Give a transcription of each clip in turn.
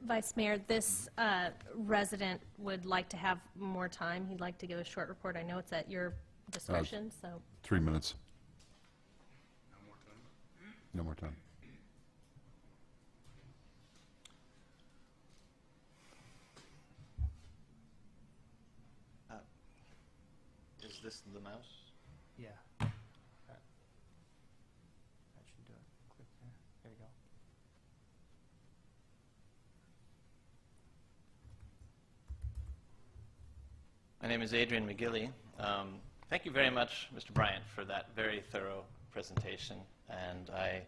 Vice Mayor, this resident would like to have more time. He'd like to give a short report. I know it's at your discretion, so. 3 minutes. No more time. Is this the mouse? Yeah. That should do it. Click there. There you go. My name is Adrian McGilley. Thank you very much, Mr. Bryant, for that very thorough presentation. And I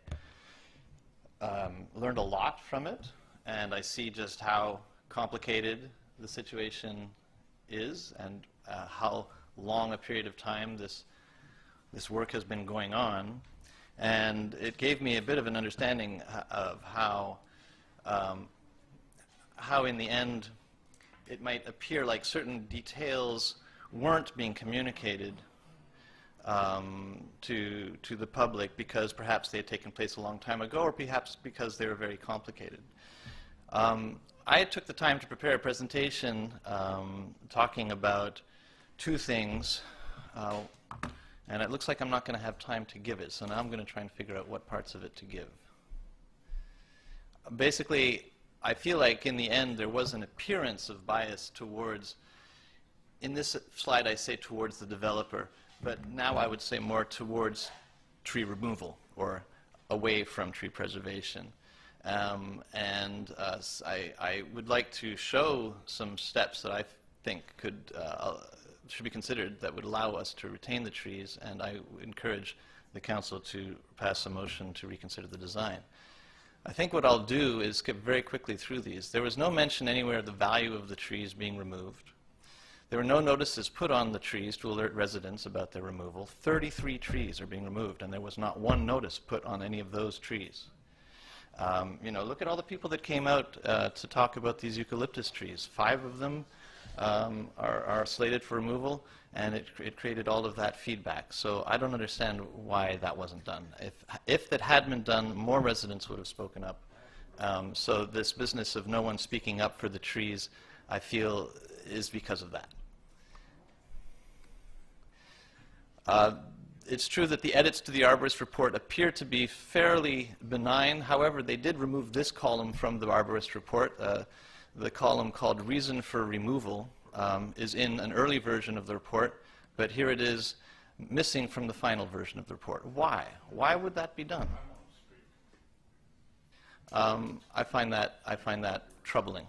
learned a lot from it, and I see just how complicated the situation is and how long a period of time this work has been going on. And it gave me a bit of an understanding of how in the end it might appear like certain details weren't being communicated to the public because perhaps they had taken place a long time ago, or perhaps because they were very complicated. I took the time to prepare a presentation talking about two things, and it looks like I'm not going to have time to give it, so now I'm going to try and figure out what parts of it to give. Basically, I feel like in the end there was an appearance of bias towards, in this slide I say towards the developer, but now I would say more towards tree removal or away from tree preservation. I would like to show some steps that I think should be considered that would allow us to retain the trees, and I would encourage the council to pass a motion to reconsider the design. I think what I'll do is skip very quickly through these. There was no mention anywhere of the value of the trees being removed. There were no notices put on the trees to alert residents about their removal. 33 trees are being removed, and there was not one notice put on any of those trees. Look at all the people that came out to talk about these eucalyptus trees. 5 of them are slated for removal, and it created all of that feedback. So I don't understand why that wasn't done. If that had been done, more residents would have spoken up. So this business of no one speaking up for the trees, I feel, is because of that. It's true that the edits to the Arborist Report appear to be fairly benign. However, they did remove this column from the Arborist Report. The column called Reason for Removal is in an early version of the report, but here it is missing from the final version of the report. Why? Why would that be done? I find that troubling.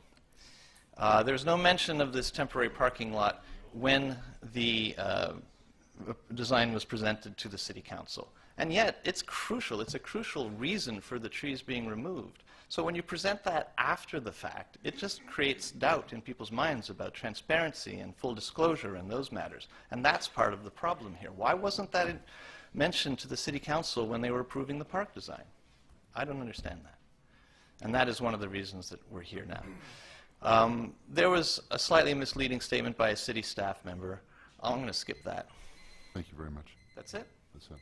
There's no mention of this temporary parking lot when the design was presented to the City Council. And yet, it's crucial. It's a crucial reason for the trees being removed. So when you present that after the fact, it just creates doubt in people's minds about transparency and full disclosure and those matters. And that's part of the problem here. Why wasn't that mentioned to the City Council when they were approving the park design? I don't understand that. And that is one of the reasons that we're here now. There was a slightly misleading statement by a city staff member. I'm going to skip that. Thank you very much. That's it? That's it.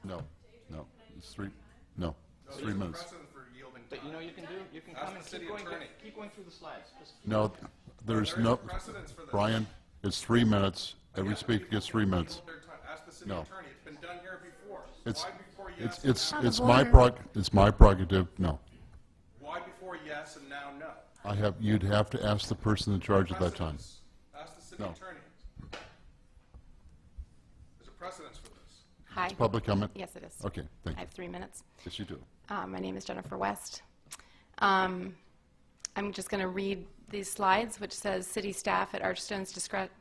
No, no, it's 3. No, it's 3 minutes. But you can come and keep going through the slides. No, there's no. Brian, it's 3 minutes. Every speaker gets 3 minutes. Ask the city No. attorney. It's been done here before. It's Why before yes? it's my prerogative. No, Why before yes and now no? you'd have to ask the person in charge at that time. Ask the city No. attorney. There's a precedence for this. Hi. Public comment? Yes, it is. Okay, thank I you. have 3 minutes. Yes, you do. My name is Jennifer West. I'm just going to read these slides, which says City staff at Archstone's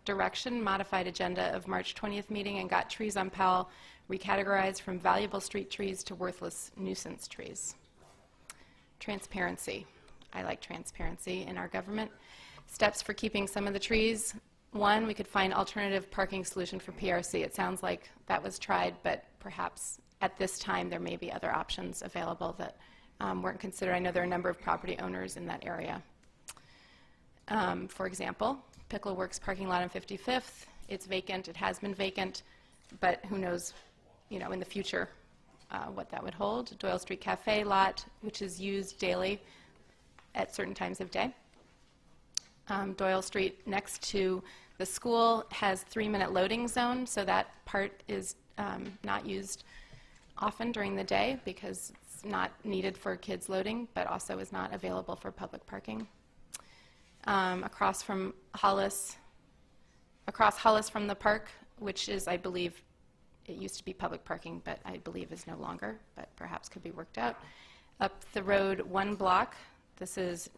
direction modified agenda of March 20th meeting and got trees on Powell recategorized from valuable street trees to worthless nuisance trees. Transparency. I like transparency in our government. Steps for keeping some of the trees. 1, we could find alternative parking solution for PRC. It sounds like that was tried, but perhaps at this time there may be other options available that weren't considered. I know there are a number of property owners in that area. For example, Pickleworks parking lot on 55th. It's vacant. It has been vacant, but who knows, in the future what that would hold. Doyle Street Cafe lot, which is used daily at certain times of day. Doyle Street next to the school has 3-minute loading zone, so that part is not used often during the day because it's not needed for kids loading, but also is not available for public parking. Across Hollis from the park, which is, I believe, it used to be public parking, but I believe is no longer, but perhaps could be worked out. Up the road 1 block, this is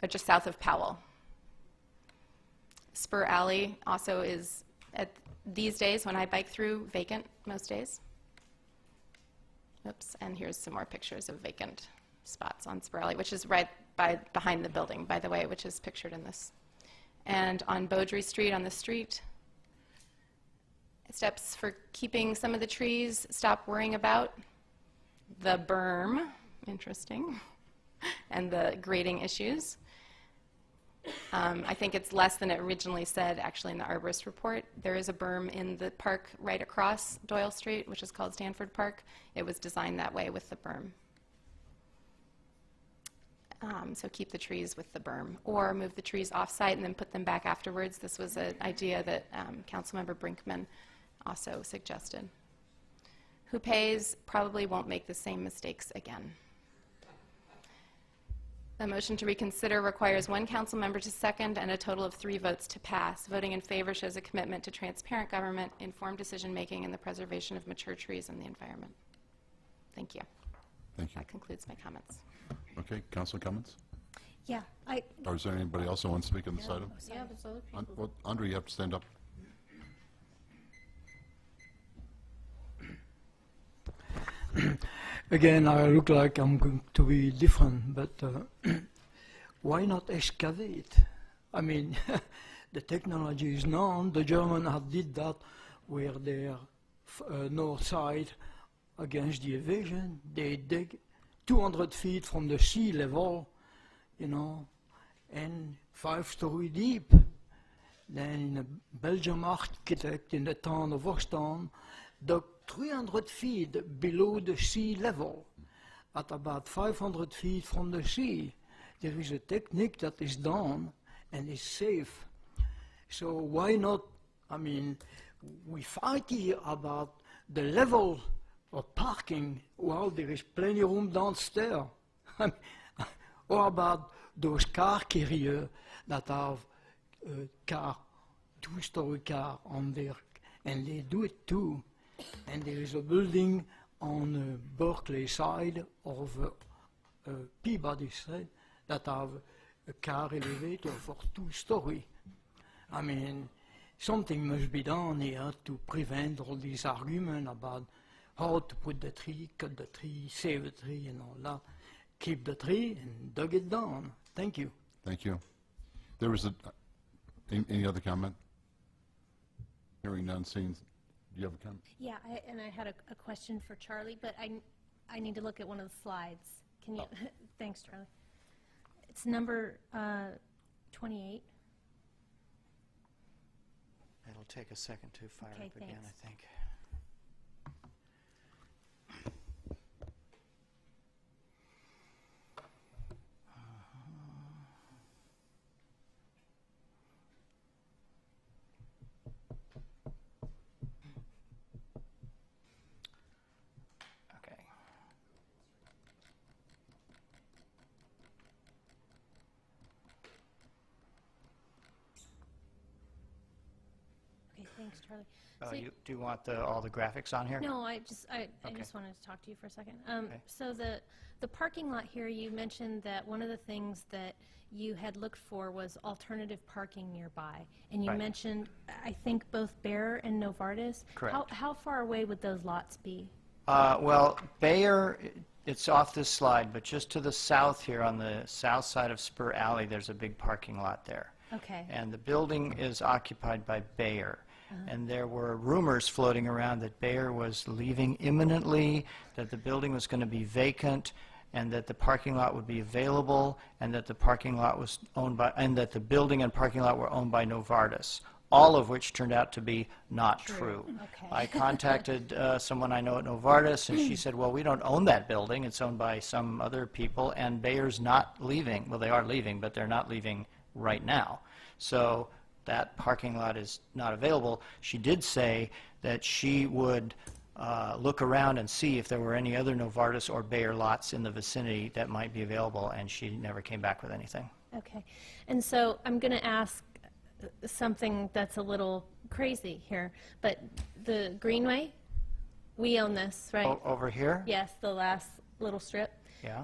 just south of Powell. Spur Alley also is, these days when I bike through, vacant most days. Oops, and here's some more pictures of vacant spots on Spur Alley, which is right behind the building, by the way, which is pictured in this. And on Beaudry Street, on the street, steps for keeping some of the trees, stop worrying about the berm, interesting, and the grading issues. I think it's less than it originally said, actually, in the Arborist Report. There is a berm in the park right across Doyle Street, which is called Stanford Park. It was designed that way with the berm. So keep the trees with the berm, or move the trees off-site and then put them back afterwards. This was an idea that Councilmember Brinkman also suggested. Who pays probably won't make the same mistakes again. The motion to reconsider requires 1 council member to second and a total of 3 votes to pass. Voting in favor shows a commitment to transparent government, informed decision-making, and the preservation of mature trees and the environment. Thank you. Thank you. That concludes my comments. Okay, council comments? Yeah, Or is there anybody else who wants to speak on this item? yeah, there's other people. Well, Andre, you have to stand up. Again, I look like I'm going to be different, but why not excavate? I mean, the technology is known. The Germans had did that with their north side against the invasion. They dig 200 feet from the sea level, you know, and 5-story deep. Then a Belgian architect in the town of Ostend dug 300 feet below the sea level, at about 500 feet from the sea. There is a technique that is done and is safe. So why not, I mean, we fight here about the level of parking. Well, there is plenty of room downstairs. Or about those car carriers that have a car, 2-story car on there, and they do it too. And there is a building on Berkeley side of Peabody side that have a car elevator for 2-story. I mean, something must be done here to prevent all these arguments about how to put the tree, cut the tree, save the tree, and all that. Keep the tree and dug it down. Thank you. Thank you. There was any other comment? Hearing none, seeing. Do you have a comment? Yeah, and I had a question for Charlie, but I need to look at one of the slides. Can you? Oh. Thanks, Charlie. It's number 28. It'll take a second to fire Okay, up again, thanks. I think. Okay. Okay, thanks, Charlie. Oh, So- do you want all the graphics on here? No, I just Okay. wanted to talk to you for a second. Okay. So the parking lot here, you mentioned that one of the things that you had looked for was alternative parking nearby, and you Right. mentioned, I think, both Bear and Novartis. Correct. How far away would those lots be? Well, Bayer, it's off this slide, but just to the south here on the south side of Spur Alley, there's a big parking lot there. Okay. And the building is occupied by Bayer. And there were rumors floating around that Bayer was leaving imminently, that the building was going to be vacant, and that the parking lot would be available, and that the parking lot was owned by, and that the building and parking lot were owned by Novartis. all of which turned out to be not true. Okay. I contacted someone I know at Novartis, and she said, well, we don't own that building. It's owned by some other people, and Bayer's not leaving. Well, they are leaving, but they're not leaving right now. So that parking lot is not available. She did say that she would look around and see if there were any other Novartis or Bayer lots in the vicinity that might be available, and she never came back with anything. Okay. And so I'm going to ask something that's a little crazy here, but the Greenway, we own this, right? Over here? Yes, the last little strip. Yeah.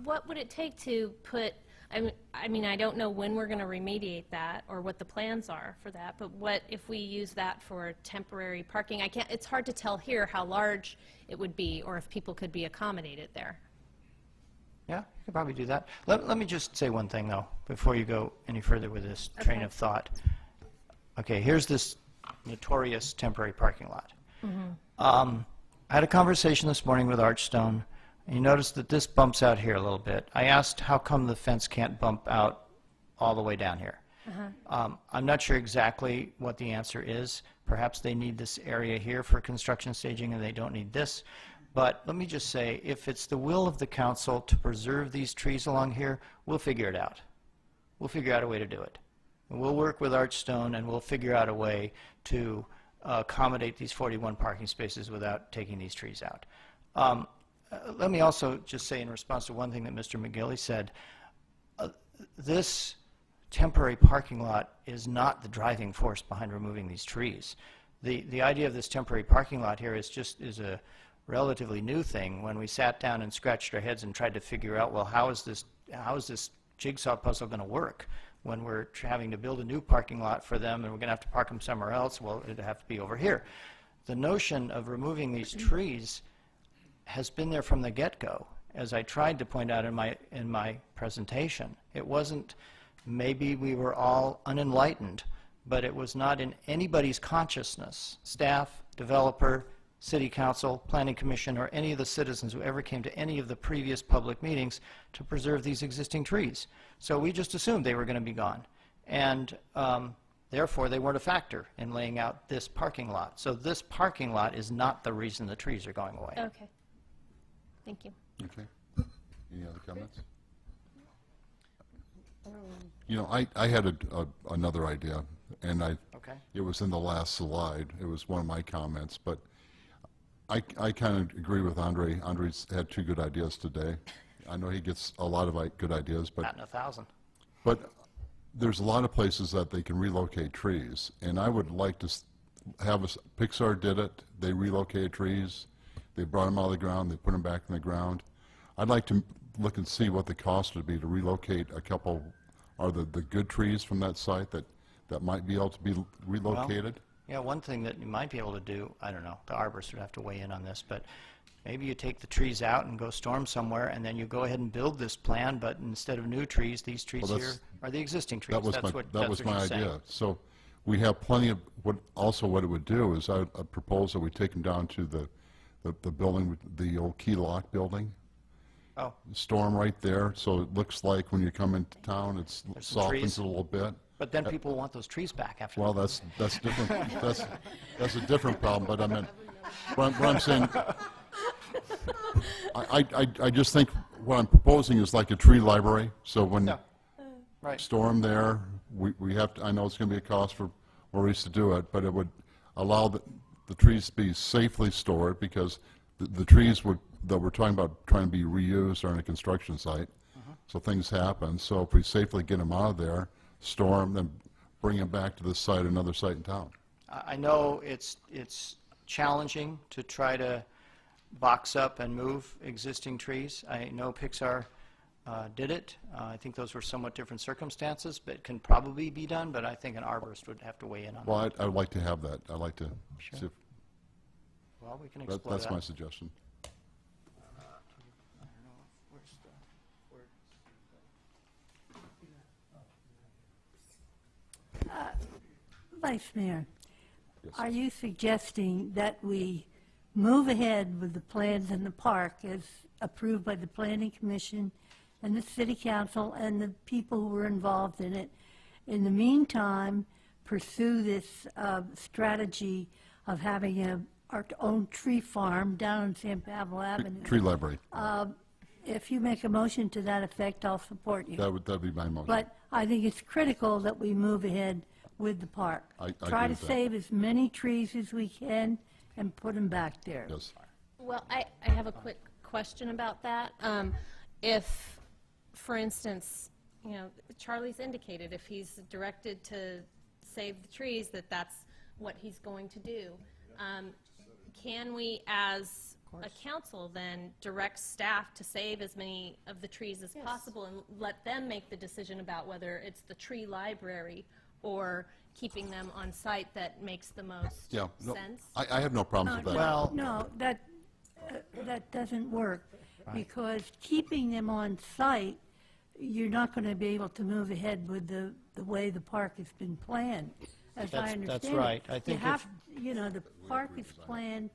What would it take to put, I mean, I don't know when we're going to remediate that or what the plans are for that, but what if we use that for temporary parking? It's hard to tell here how large it would be or if people could be accommodated there. Yeah, you could probably do that. Let me just say one thing, though, before you go any further with this train of thought. Okay, here's this notorious temporary parking lot. I had a conversation this morning with Archstone, and you notice that this bumps out here a little bit. I asked how come the fence can't bump out all the way down here. I'm not sure exactly what the answer is. Perhaps they need this area here for construction staging and they don't need this. But let me just say, if it's the will of the council to preserve these trees along here, we'll figure it out. We'll figure out a way to do it. And we'll work with Archstone and we'll figure out a way to accommodate these 41 parking spaces without taking these trees out. Let me also just say in response to one thing that Mr. McGilley said, this temporary parking lot is not the driving force behind removing these trees. The idea of this temporary parking lot here is a relatively new thing. When we sat down and scratched our heads and tried to figure out, well, how is this jigsaw puzzle going to work when we're having to build a new parking lot for them and we're going to have to park them somewhere else? Well, it'd have to be over here. The notion of removing these trees has been there from the get-go. As I tried to point out in my presentation, it wasn't maybe we were all unenlightened, but it was not in anybody's consciousness, staff, developer, city council, planning commission, or any of the citizens who ever came to any of the previous public meetings to preserve these existing trees. So we just assumed they were going to be gone. And therefore, they weren't a factor in laying out this parking lot. So this parking lot is not the reason the trees are going away. Okay. Thank you. Okay. Any other comments? You know, I had another idea, and it was in the last slide. It was one of my comments, but I kind of agree with Andre. Andre's had two good ideas today. I know he gets a lot of good ideas, but Not in 1,000. But there's a lot of places that they can relocate trees, and I would like to have Pixar did it. They relocated trees. They brought them out of the ground. They put them back in the ground. I'd like to look and see what the cost would be to relocate a couple, or the good trees from that site that might be able to be relocated. Yeah, one thing that you might be able to do, I don't know, the arborist would have to weigh in on this, but maybe you take the trees out and go store them somewhere, and then you go ahead and build this plan, but instead of new trees, these trees here are the existing trees. That was my you're saying. idea. So we have plenty of, what it would do is I propose that we take them down to the building, the old Key Lock building. Oh. Store them right there, so it looks like when you come into town, it There's some softens trees. it a little bit. But then people want those trees back after. Well, that's different. that's a different problem. But I mean, what I'm saying, I just think what I'm proposing is like a tree library. So when Right. store them there, we have to. I know it's going to be a cost for Maurice to do it, but it would allow the trees to be safely stored, because the trees that we're talking about trying to be reused are in a construction site, so things happen. So if we safely get them out of there, store them, then bring them back to this site, another site in town. I know it's challenging to try to box up and move existing trees. I know Pixar did it. I think those were somewhat different circumstances, but it can probably be done, but I think an arborist would have to weigh in on Well, that. I'd like to have that. I'd like to see if Well, we can explore that's my suggestion. Vice Mayor, Yes. are you suggesting that we move ahead with the plans in the park as approved by the Planning Commission and the City Council and the people who were involved in it? In the meantime, pursue this strategy of having our own tree farm down on San Pablo Avenue. Tree library. If you make a motion to that effect, I'll support you. That'd be my motion. But I think it's critical that we move ahead with the park. I Try agree to with that. save as many trees as we can and put them back there. Yes. Well, I have a quick question about that. If, for instance, you know, Charlie's indicated if he's directed to save the trees, that's what he's going to do. Can we, as a council, then direct staff to save as many of the trees as possible and let them make the decision about whether it's the tree library or keeping them on site that makes the most Yeah. No, sense? I have no problems with that. Well- No, that doesn't work, because keeping them on site, you're not going to be able to move ahead with the way the park has been planned, as I understand That's it. right. I think The park is planned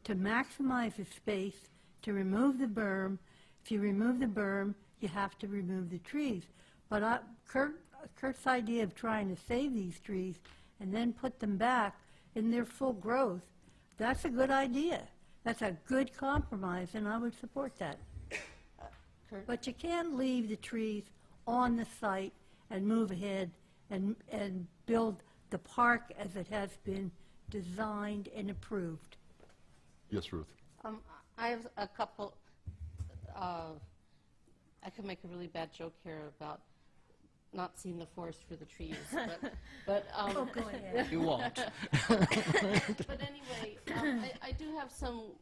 to maximize the space, to remove the berm. If you remove the berm, you have to remove the trees. But Kurt's idea of trying to save these trees and then put them back in their full growth, that's a good idea. That's a good compromise, and I would support that. But you can't leave the trees on the site and move ahead and build the park as it has been designed and approved. Yes, Ruth. I have a couple, I could make a really bad joke here about not seeing the forest for the trees, but Go ahead. You won't. but anyway, I do have some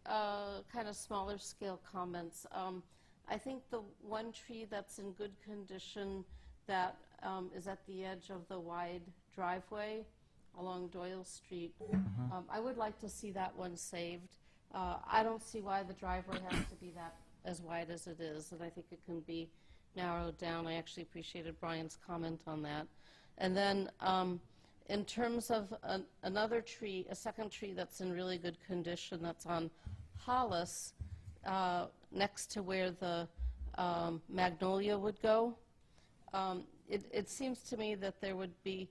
kind of smaller scale comments. I think the one tree that's in good condition that is at the edge of the wide driveway along Doyle Street, I would like to see that one saved. I don't see why the driveway has to be that as wide as it is, and I think it can be narrowed down. I actually appreciated Brian's comment on that. And then in terms of another tree, a second tree that's in really good condition, that's on Hollis, next to where the magnolia would go, it seems to me that there would be,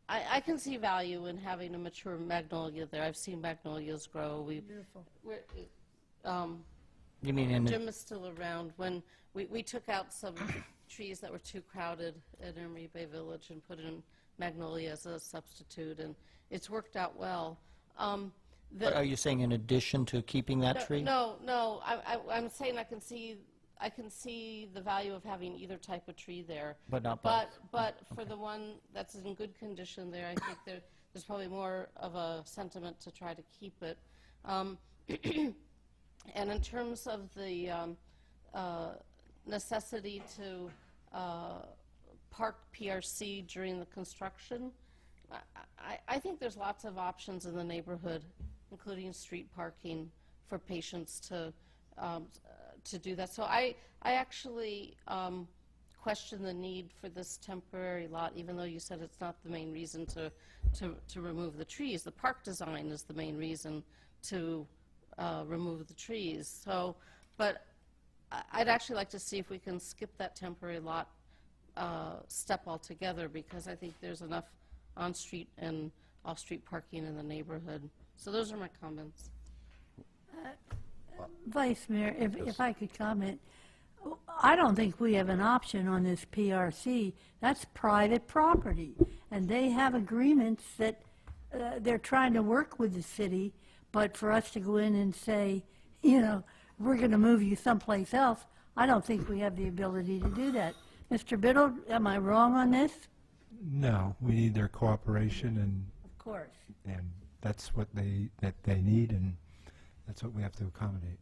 I can see value in having a mature magnolia there. I've seen magnolias grow. Beautiful. You mean in Jim is still around. When we took out some trees that were too crowded at Emeryville Village and put in magnolia as a substitute, and it's worked out well. are you saying in addition to keeping that tree? No. I'm saying I can see the value of having either type of tree there. But not both. But for the one that's in good condition there, I think there's probably more of a sentiment to try to keep it. And in terms of the necessity to park PRC during the construction, I think there's lots of options in the neighborhood, including street parking for patients to do that. So I actually question the need for this temporary lot, even though you said it's not the main reason to remove the trees. The park design is the main reason to remove the trees. So, but I'd actually like to see if we can skip that temporary lot step altogether, because I think there's enough on-street and off-street parking in the neighborhood. So those are my comments. Vice Mayor, if I could comment, I don't think we have an option on this PRC. That's private property, and they have agreements that they're trying to work with the city, but for us to go in and say, we're going to move you someplace else, I don't think we have the ability to do that. Mr. Biddle, am I wrong on this? No, we need their cooperation, Of course. and that's what they need, and that's what we have to accommodate.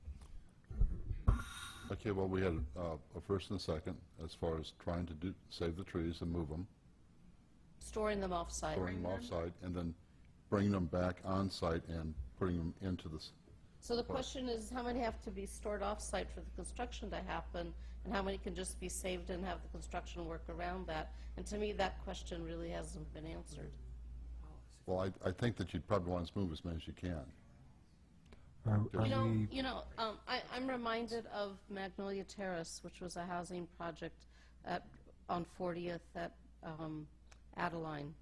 Okay, well, we had a first and a second as far as trying to save the trees and move them, Storing them off-site. throwing them off-site, and then bringing them back on-site and putting them into this. So the question is, how many have to be stored off-site for the construction to happen, and how many can just be saved and have the construction work around that? And to me, that question really hasn't been answered. Well, I think that you'd probably want to move as many as you can. Are we, I'm reminded of Magnolia Terrace, which was a housing project on 40th at Adeline.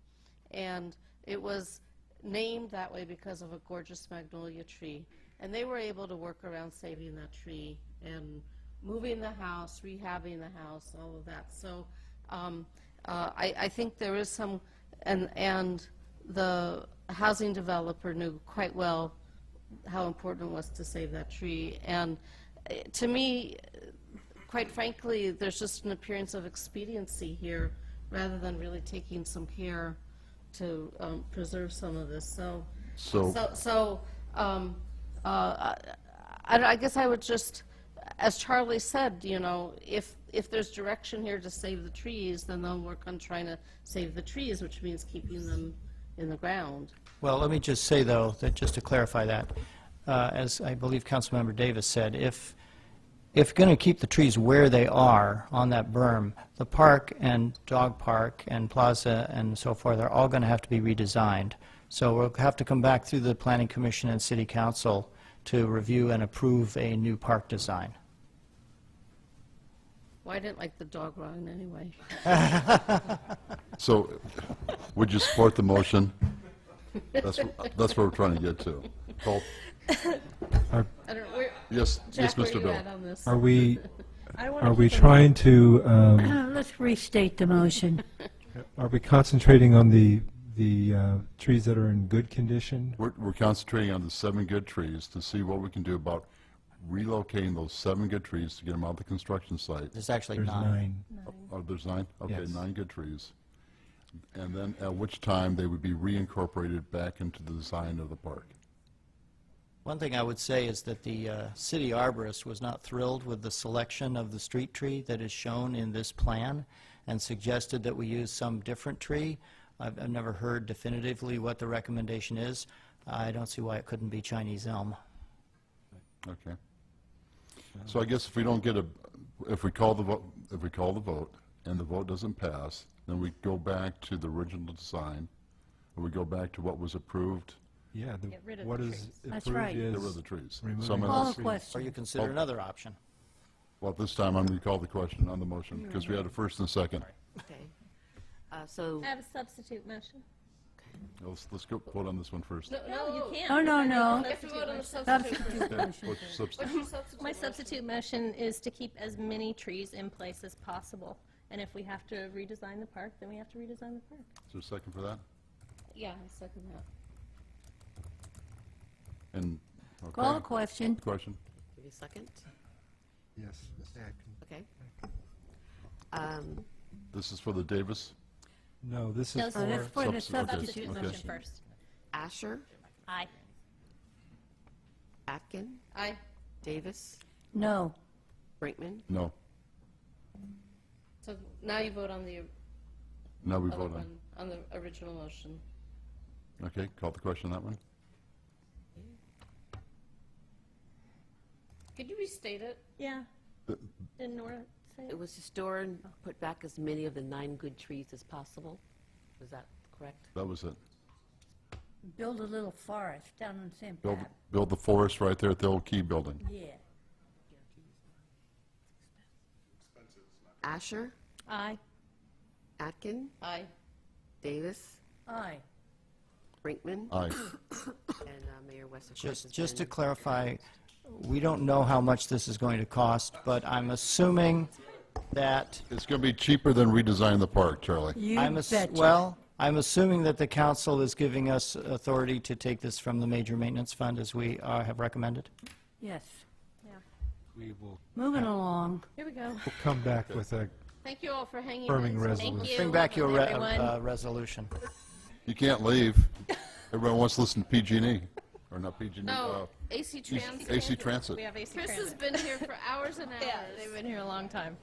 and it was named that way because of a gorgeous magnolia tree. And they were able to work around saving that tree and moving the house, rehabbing the house, all of that. So I think there is some, and the housing developer knew quite well how important it was to save that tree. And to me, quite frankly, there's just an appearance of expediency here rather than really taking some care to preserve some of this. I guess I would just, as Charlie said, you know, if there's direction here to save the trees, then they'll work on trying to save the trees, which means keeping them in the ground. Well, let me just say, though, that just to clarify that, as I believe Councilmember Davis said, if going to keep the trees where they are on that berm, the park and dog park and plaza and so forth are all going to have to be redesigned. So we'll have to come back through the Planning Commission and City Council to review and approve a new park design. Well, I didn't like the dog run anyway. So, would you support the motion? That's what we're trying to get to. Paul? I don't know, Yes, Jack, where Mr. you Bill. at on this? Are we, I don't wanna are we keep them- trying to, Let's restate the motion. are we concentrating on the trees that are in good condition? We're concentrating on the 7 good trees to see what we can do about relocating those 7 good trees to get them out of the construction site. There's actually There's 9. 9. Oh, there's 9? Okay, Yes. 9 good trees. And then at which time they would be reincorporated back into the design of the park. One thing I would say is that the city arborist was not thrilled with the selection of the street tree that is shown in this plan and suggested that we use some different tree. I've never heard definitively what the recommendation is. I don't see why it couldn't be Chinese elm. Okay. So I guess if we don't get if we call the vote and the vote doesn't pass, then we go back to the original design, or we go back to what was approved. Yeah, Get rid of what the is trees. That's approved right. is Get rid of the trees. removing So I'm the gonna- Call the trees. Or question. you consider another option. Well, this time I'm going to call the question on the motion, because we had a first and a second. Okay. So, I have a substitute motion. Let's go vote on this one first. No, you can't. Oh, no, no. You have to vote on the Substitute substitute. Substitute Okay, motion. what's the substitute? What's your substitute My motion? substitute motion is to keep as many trees in place as possible. And if we have to redesign the park, then we have to redesign the park. Is there a second for that? Yeah, I second that. And, Call the okay, question. question? give me a second. Yes. Okay. This is for the Davis? No, this No, is so that's for, for the Substitute, okay. substitute Substitute Okay. motion first. Asher, Aye. Atkin, Aye. Davis, No. Brinkman. No. So now you vote on the Now we other vote one, on the original motion. Okay, call the question on that one? Could you restate it? Yeah. Didn't Nora say it? It was to store and put back as many of the 9 good trees as possible. Was that correct? That was it. Build a little forest down in St. Build, Pat. build the forest right there at the old Key building. Yeah. Asher, Aye. Atkin, Aye. Davis, Aye. Brinkman, Aye. and Mayor West, of course, has Just to been- clarify, we don't know how much this is going to cost, but I'm assuming that It's going to be cheaper than redesigning the park, Charlie. You betcha. well, I'm assuming that the council is giving us authority to take this from the major maintenance fund as we have recommended. Yes. we will Moving along. Here we go. come back with a Thank you all for hanging Firming in. resolution. Thank you. Bring back your everyone. resolution. You can't leave. Everyone wants to listen to PG&E, or not PG&E, No, AC Transit. AC Transit. We have AC Chris has Transit. been here for hours and hours. Yeah, they've been here a long time.